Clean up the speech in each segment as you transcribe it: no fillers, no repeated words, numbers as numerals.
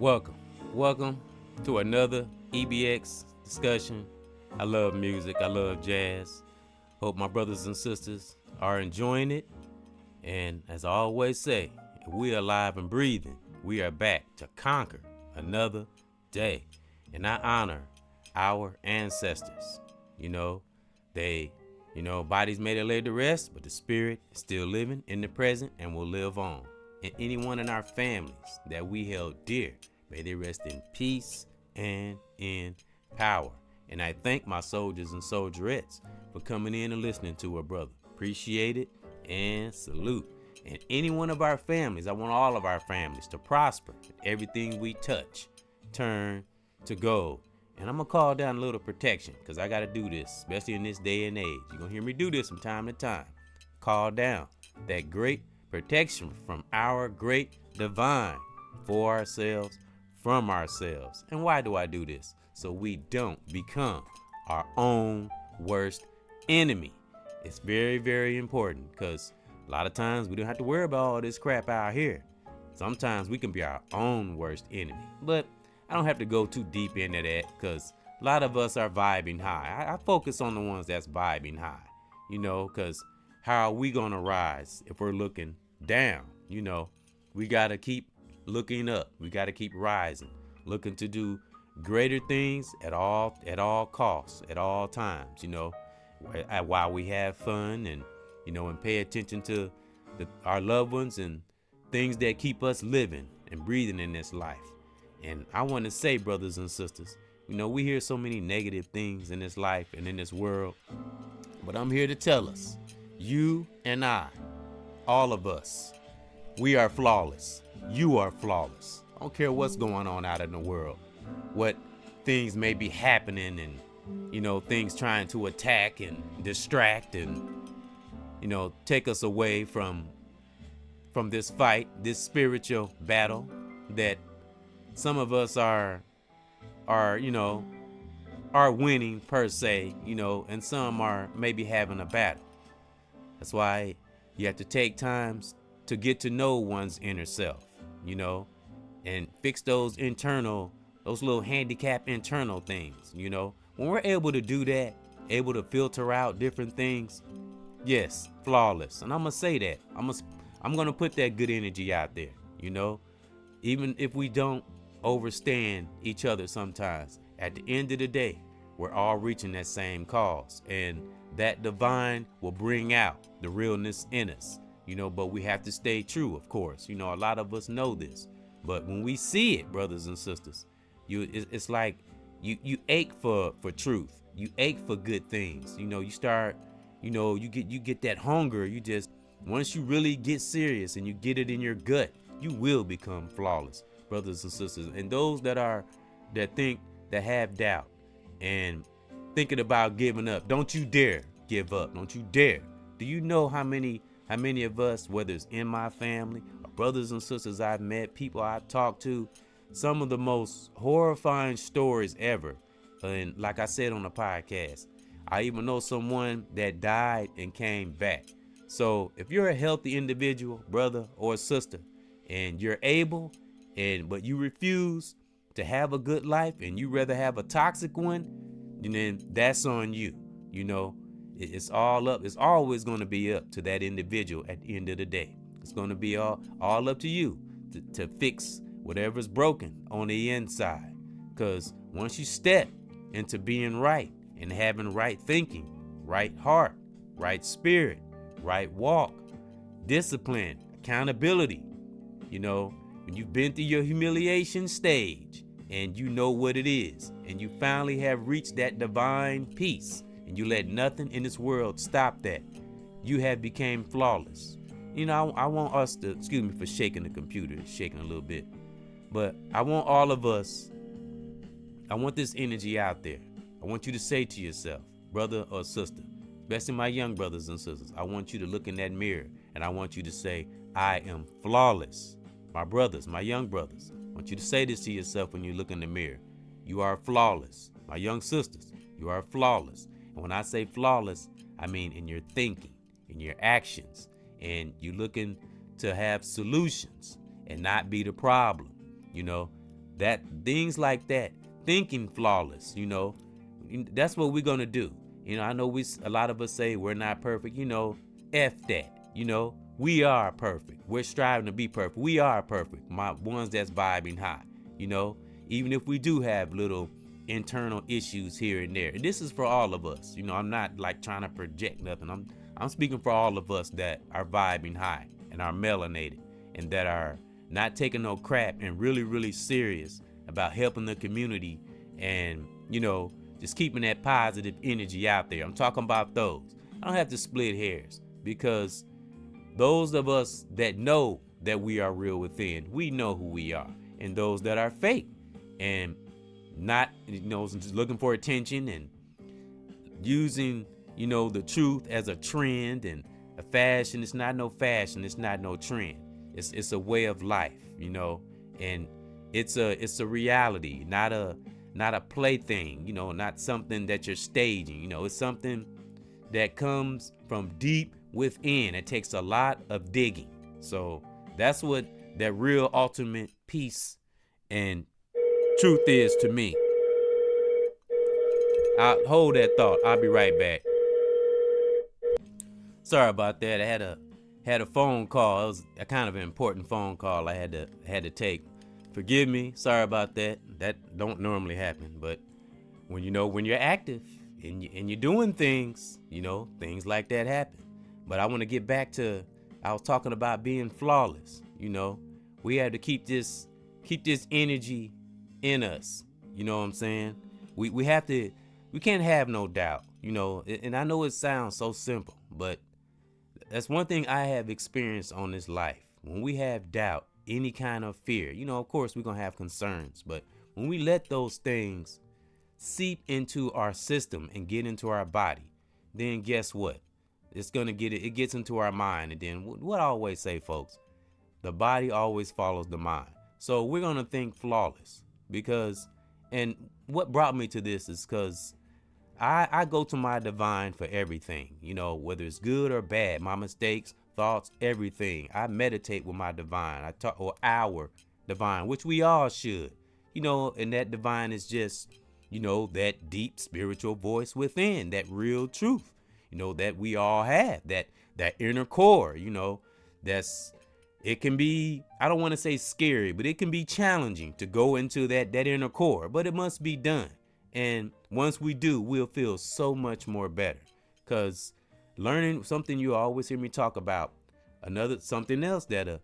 Welcome, welcome to another EBX discussion. I love music, I love jazz. Hope my brothers and sisters are enjoying it. And as I always say, if we are alive and breathing, we are back to conquer another day. And I honor our ancestors. Bodies may have laid to rest, but the spirit is still living in the present and will live on. And anyone in our families that we held dear, may they rest in peace and in power. And I thank my soldiers and soldierettes for coming in and listening to a brother. Appreciate it and salute. And any one of our families, I want all of our families to prosper. Everything we touch, turn to gold. And I'm going to call down a little protection because I got to do this, especially in this day and age. You're going to hear me do this from time to time. Call down that great protection from our great divine for ourselves, from ourselves. And why do I do this? So we don't become our own worst enemy. It's very, very important because a lot of times we don't have to worry about all this crap out here. Sometimes we can be our own worst enemy. But I don't have to go too deep into that because a lot of us are vibing high. I focus on the ones that's vibing high, because how are we going to rise if we're looking down? We got to keep looking up. We got to keep rising, looking to do greater things at all costs, at all times, while we have fun and pay attention to our loved ones and things that keep us living and breathing in this life. And I want to say, brothers and sisters, we hear so many negative things in this life and in this world, but I'm here to tell us, you and I, all of us, we are flawless. You are flawless. I don't care what's going on out in the world, what things may be happening and, things trying to attack and distract and, take us away from this fight, this spiritual battle that some of us are winning per se, and some are maybe having a battle. That's why you have to take times to get to know one's inner self, and fix those little handicap internal things, When we're able to do that, able to filter out different things, yes, flawless. And I'm going to say that. I'm going to put that good energy out there, even if we don't overstand each other sometimes. At the end of the day, we're all reaching that same cause, and that divine will bring out the realness in us, but we have to stay true, of course. A lot of us know this, but when we see it, brothers and sisters, it's like you ache for truth. You ache for good things. You start, you get that hunger. Once you really get serious and you get it in your gut, you will become flawless, brothers and sisters. And those that have doubt and thinking about giving up, don't you dare give up. Don't you dare. Do you know how many of us, whether it's in my family or brothers and sisters I've met, people I've talked to, some of the most horrifying stories ever. And like I said on the podcast, I even know someone that died and came back. So if you're a healthy individual, brother or sister, and you're able, but you refuse to have a good life and you rather have a toxic one, then that's on you. It's all up. It's always going to be up to that individual at the end of the day. It's going to be all up to you to fix whatever's broken on the inside. Because once you step into being right and having right thinking, right heart, right spirit, right walk, discipline, accountability, when you've been through your humiliation stage and you know what it is, and you finally have reached that divine peace, and you let nothing in this world stop that, you have become flawless. I want us to, excuse me for shaking the computer, it's shaking a little bit, but I want all of us, I want this energy out there. I want you to say to yourself, brother or sister, especially my young brothers and sisters, I want you to look in that mirror and I want you to say, I am flawless. My brothers, my young brothers, I want you to say this to yourself when you look in the mirror. You are flawless. My young sisters, you are flawless. And when I say flawless, I mean in your thinking, in your actions, and you looking to have solutions and not be the problem. that things like that, thinking flawless, that's what we're gonna do. I know a lot of us say we're not perfect. F that. We are perfect. We're striving to be perfect. We are perfect. My ones that's vibing high. You know, even if we do have little internal issues here and there. And this is for all of us. I'm not like trying to project nothing. I'm speaking for all of us that are vibing high and are melanated and that are not taking no crap and really, really serious about helping the community and, just keeping that positive energy out there. I'm talking about those. I don't have to split hairs because those of us that know that we are real within, we know who we are. And those that are fake and not, just looking for attention and using, the truth as a trend and a fashion. It's not no fashion. It's not no trend. It's a way of life, and it's a reality, not a plaything, not something that you're staging. It's something that comes from deep within. It takes a lot of digging. So that's what that real ultimate peace and truth is to me. I'll hold that thought. I'll be right back. Sorry about that. I had a phone call. It was a kind of an important phone call I had to take. Forgive me. Sorry about that. That don't normally happen, but when you're active and you're doing things, things like that happen. But I want to get back to, I was talking about being flawless. We have to keep this energy in us. You know what I'm saying? We can't have no doubt, and I know it sounds so simple, but that's one thing I have experienced on this life. When we have doubt, any kind of fear, of course we're going to have concerns, but when we let those things seep into our system and get into our body, then guess what? It gets into our mind. And then what I always say, folks, the body always follows the mind. So we're going to think flawless and what brought me to this is because I go to my divine for everything, whether it's good or bad, my mistakes, thoughts, everything. I meditate with my divine. Or our divine, which we all should, and that divine is just, that deep spiritual voice within, that real truth, that we all have, that inner core, it can be, I don't want to say scary, but it can be challenging to go into that inner core, but it must be done. And once we do, we'll feel so much more better. Because learning something you always hear me talk about, something else that'll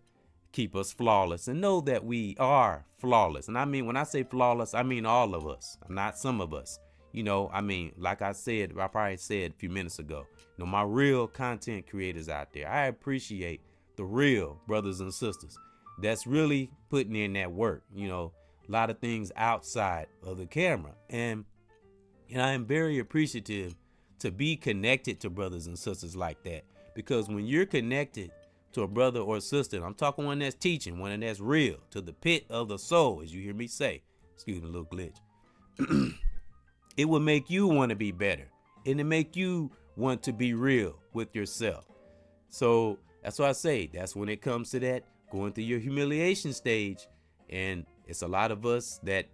keep us flawless and know that we are flawless. And I mean, when I say flawless, I mean all of us, not some of us. Like I probably said a few minutes ago, my real content creators out there, I appreciate the real brothers and sisters that's really putting in that work, a lot of things outside of the camera. And I am very appreciative to be connected to brothers and sisters like that, because when you're connected to a brother or sister, I'm talking one that's teaching, one that's real, to the pit of the soul, as you hear me say, excuse me, a little glitch, it will make you want to be better, and it make you want to be real with yourself. So that's why I say, that's when it comes to that, going through your humiliation stage. And it's a lot of us that,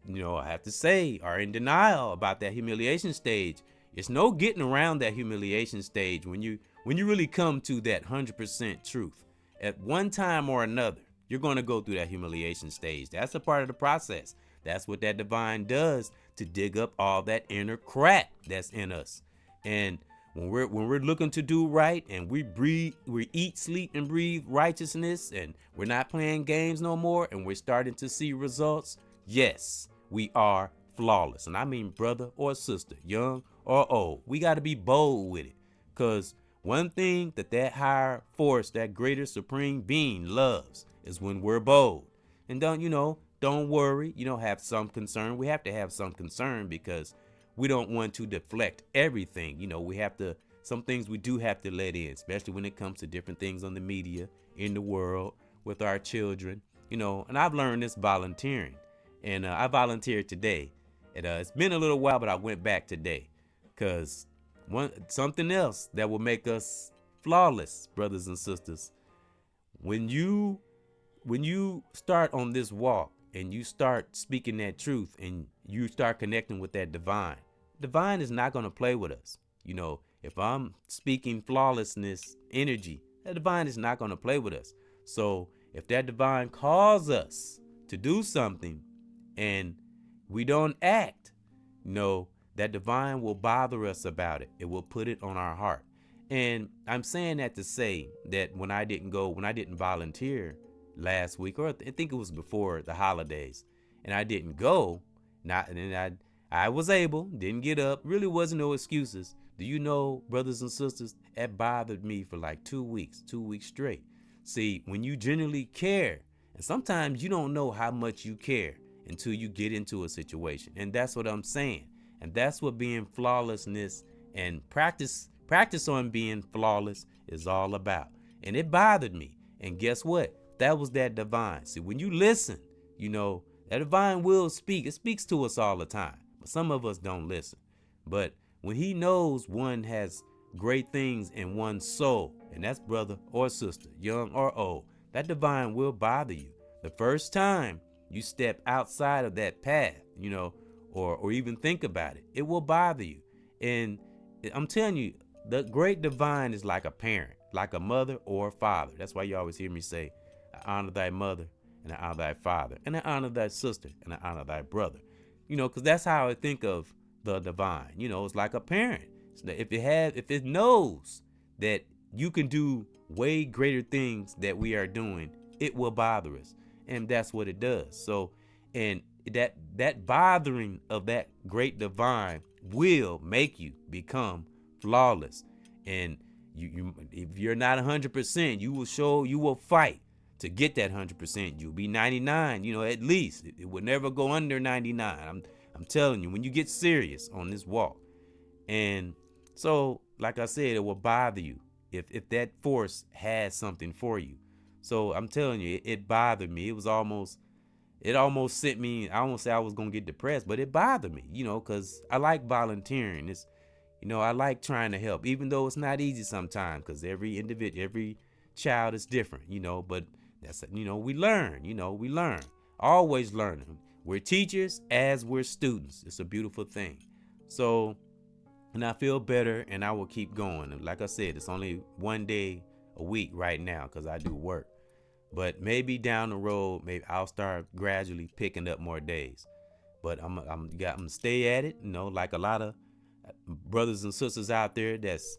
I have to say, are in denial about that humiliation stage. It's no getting around that humiliation stage when you really come to that 100% truth. At one time or another, you're going to go through that humiliation stage. That's a part of the process. That's what that divine does to dig up all that inner crap that's in us. And when we're looking to do right and we eat, sleep, and breathe righteousness, and we're not playing games no more, and we're starting to see results, yes, we are flawless. And I mean brother or sister, young or old. We got to be bold with it, because one thing that higher force, that greater supreme being loves is when we're bold. And don't worry, have some concern. We have to have some concern because we don't want to deflect everything. Some things we do have to let in, especially when it comes to different things on the media, in the world, with our children, and I've learned this volunteering. And I volunteered today. It's been a little while, but I went back today because something else that will make us flawless, brothers and sisters. When you start on this walk and you start speaking that truth and you start connecting with that divine is not going to play with us. If I'm speaking flawlessness energy, that divine is not going to play with us. So if that divine calls us to do something and we don't act, that divine will bother us about it. It will put it on our heart. And I'm saying that to say that when I didn't volunteer last week, or I think it was before the holidays, and I didn't go, I was able, didn't get up, really wasn't no excuses. Do you know, brothers and sisters, that bothered me for like 2 weeks straight. See, when you genuinely care, and sometimes you don't know how much you care until you get into a situation. And that's what I'm saying. And that's what being flawlessness and practice on being flawless is all about. And it bothered me. And guess what? That was that divine. See, when you listen, that divine will speak. It speaks to us all the time. But some of us don't listen. But when he knows one has great things in one's soul, and that's brother or sister, young or old, that divine will bother you. The first time you step outside of that path, or even think about it, it will bother you. And I'm telling you, the great divine is like a parent, like a mother or a father. That's why you always hear me say, I honor thy mother and I honor thy father, and I honor thy sister and I honor thy brother. Because that's how I think of the divine. It's like a parent. So if it knows that you can do way greater things that we are doing, it will bother us. And that's what it does. So, and that bothering of that great divine will make you become flawless. And you if you're not 100%, you will fight to get that 100%. You'll be 99, at least. It will never go under 99. I'm telling you, when you get serious on this walk. And so, like I said, it will bother you if that force has something for you. So I'm telling you, it bothered me. It almost sent me, I won't say I was going to get depressed, but it bothered me, because I like volunteering. I like trying to help, even though it's not easy sometimes, because every child is different, but that's, we learn, always learning. We're teachers as we're students. It's a beautiful thing. So, and I feel better, and I will keep going. And like I said, it's only one day a week right now because I do work. But maybe down the road, maybe I'll start gradually picking up more days. But I'm gonna stay at it, like a lot of brothers and sisters out there that's,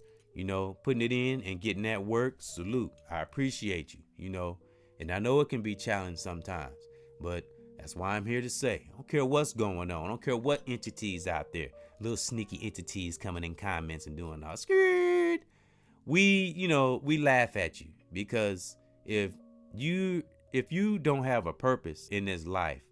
putting it in and getting that work. Salute. I appreciate you, and I know it can be challenging sometimes, but that's why I'm here to say, I don't care what's going on. I don't care what entities out there, little sneaky entities coming in comments and doing all skirt. We laugh at you, because if you don't have a purpose in this life,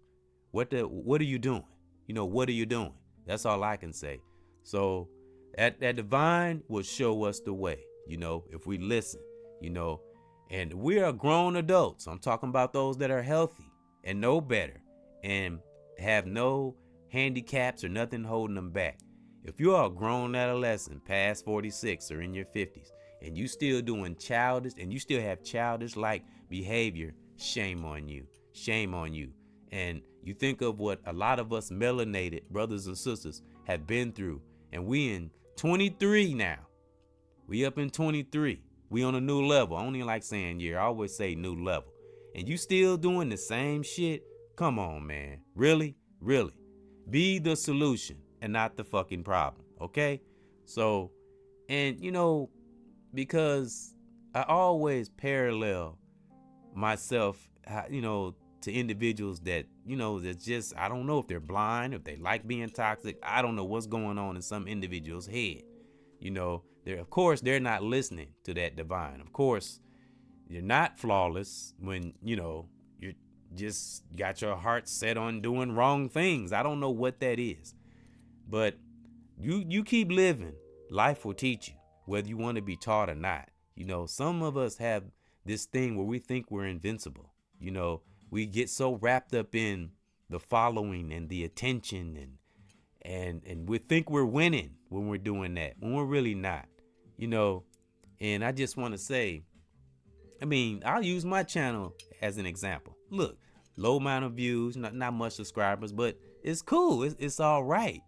what are you doing? What are you doing? That's all I can say. So that divine will show us the way, if we listen, and we are grown adults. I'm talking about those that are healthy and know better and have no handicaps or nothing holding them back. If you are a grown adolescent past 46 or in your 50s and you still doing childish and you still have childish like behavior, shame on you. Shame on you. And you think of what a lot of us melanated brothers and sisters have been through, and we in 23 now. We up in 23. We on a new level. I don't even like saying year. I always say new level. And you still doing the same shit? Come on, man. Really? Really? Be the solution and not the fucking problem. Okay? So, and because I always parallel myself, to individuals that, that's just, I don't know if they're blind, if they like being toxic. I don't know what's going on in some individual's head. Of course, they're not listening to that divine. Of course, you're not flawless when, you're just got your heart set on doing wrong things. I don't know what that is. But you keep living. Life will teach you, whether you want to be taught or not. Some of us have this thing where we think we're invincible. We get so wrapped up in the following and the attention and we think we're winning when we're doing that, when we're really not. And I just want to say, I'll use my channel as an example. Look, low amount of views, not much subscribers, but it's cool. It's all right.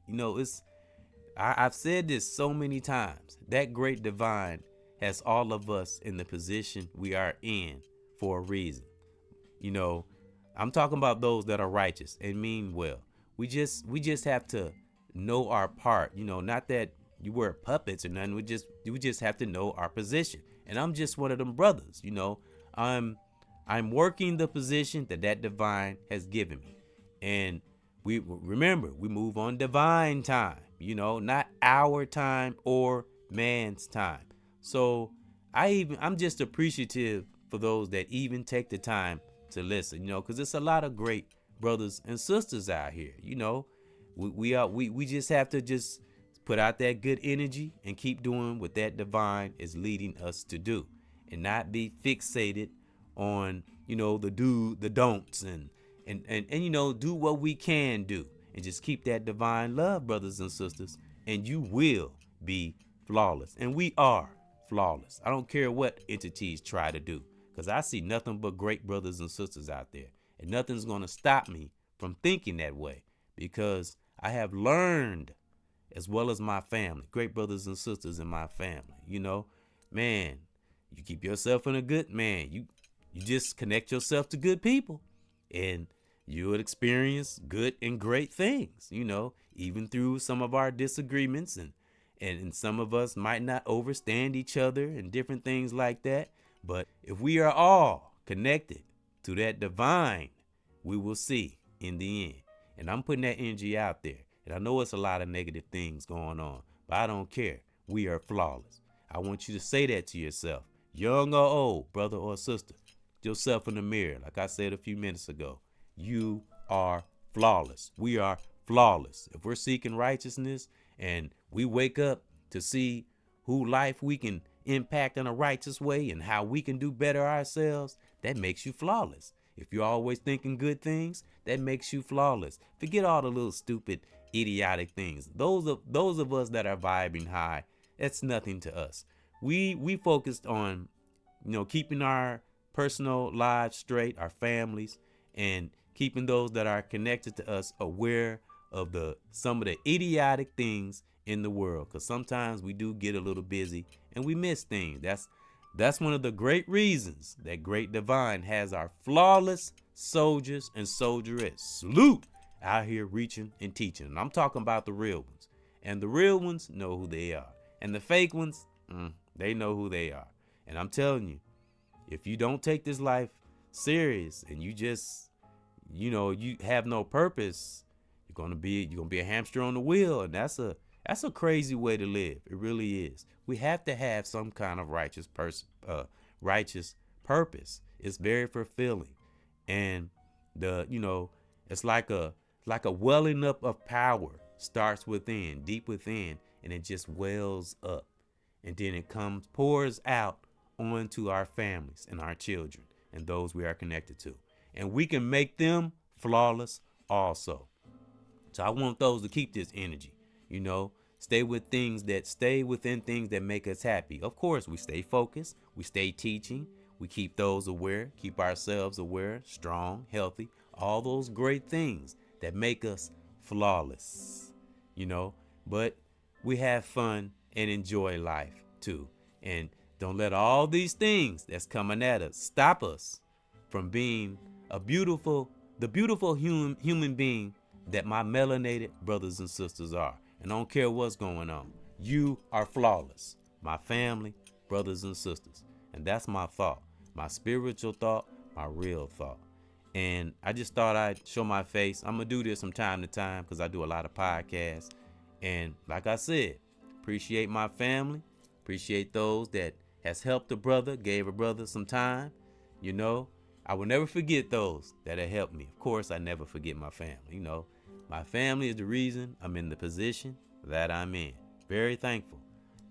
I've said this so many times. That great divine has all of us in the position we are in for a reason. You know, I'm talking about those that are righteous and mean well. We just have to know our part. Not that you wear puppets or nothing. We just have to know our position. And I'm just one of them brothers. I'm working the position that divine has given me. And we remember, we move on divine time, not our time or man's time. So I'm just appreciative for those that even take the time to listen, because it's a lot of great brothers and sisters out here. We just have to just put out that good energy and keep doing what that divine is leading us to do, and not be fixated on the don'ts, and do what we can do, and just keep that divine love, brothers and sisters, and you will be flawless. And we are flawless. I don't care what entities try to do, because I see nothing but great brothers and sisters out there, and nothing's going to stop me from thinking that way, because I have learned, as well as my family, great brothers and sisters in my family. Man, you keep yourself in a good man. You just connect yourself to good people, and you would experience good and great things, even through some of our disagreements, and some of us might not understand each other and different things like that. But if we are all connected to that divine, we will see in the end. And I'm putting that energy out there. And I know it's a lot of negative things going on, but I don't care. We are flawless. I want you to say that to yourself, young or old, brother or sister. Yourself in the mirror, like I said a few minutes ago. You are flawless. We are flawless. If we're seeking righteousness and we wake up to see who life we can impact in a righteous way and how we can do better ourselves, that makes you flawless. If you're always thinking good things, that makes you flawless. Forget all the little stupid, idiotic things. Those of us that are vibing high, that's nothing to us. We focused on, keeping our personal lives straight, our families, and keeping those that are connected to us aware of some of the idiotic things in the world, because sometimes we do get a little busy and we miss things. That's one of the great reasons that great divine has our flawless soldiers and soldierettes salute out here reaching and teaching. And I'm talking about the real ones, and the real ones know who they are, and the fake ones, they know who they are. And I'm telling you, if you don't take this life serious and you just, you have no purpose, you're gonna be a hamster on the wheel, and that's a crazy way to live. It really is. We have to have some kind of righteous purpose. It's very fulfilling, and it's like a welling up of power starts within, deep within, and it just wells up, and then it pours out onto our families and our children and those we are connected to, and we can make them flawless also. So I want those to keep this energy, stay within things that make us happy. Of course, we stay focused, we stay teaching, we keep those aware, keep ourselves aware, strong, healthy, all those great things that make us flawless, but we have fun and enjoy life too. And don't let all these things that's coming at us stop us from being the beautiful human being that my melanated brothers and sisters are. And I don't care what's going on. You are flawless. My family, brothers and sisters. And that's my thought, my spiritual thought, my real thought. And I just thought I'd show my face. I'm going to do this from time to time because I do a lot of podcasts. And like I said, appreciate my family. Appreciate those that has helped a brother, gave a brother some time. I will never forget those that have helped me. Of course, I never forget my family. My family is the reason I'm in the position that I'm in. Very thankful.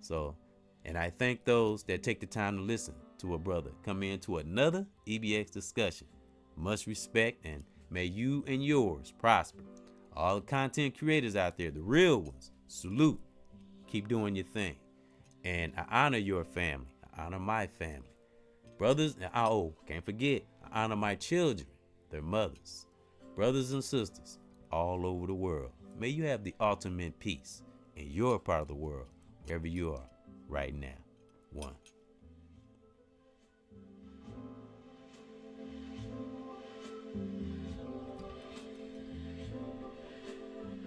So, and I thank those that take the time to listen to a brother come into another EBX discussion. Much respect, and may you and yours prosper. All the content creators out there, the real ones, salute. Keep doing your thing. And I honor your family. I honor my family. Brothers, can't forget, I honor my children. their mothers, brothers and sisters all over the world. May you have the ultimate peace in your part of the world, wherever you are right now. One.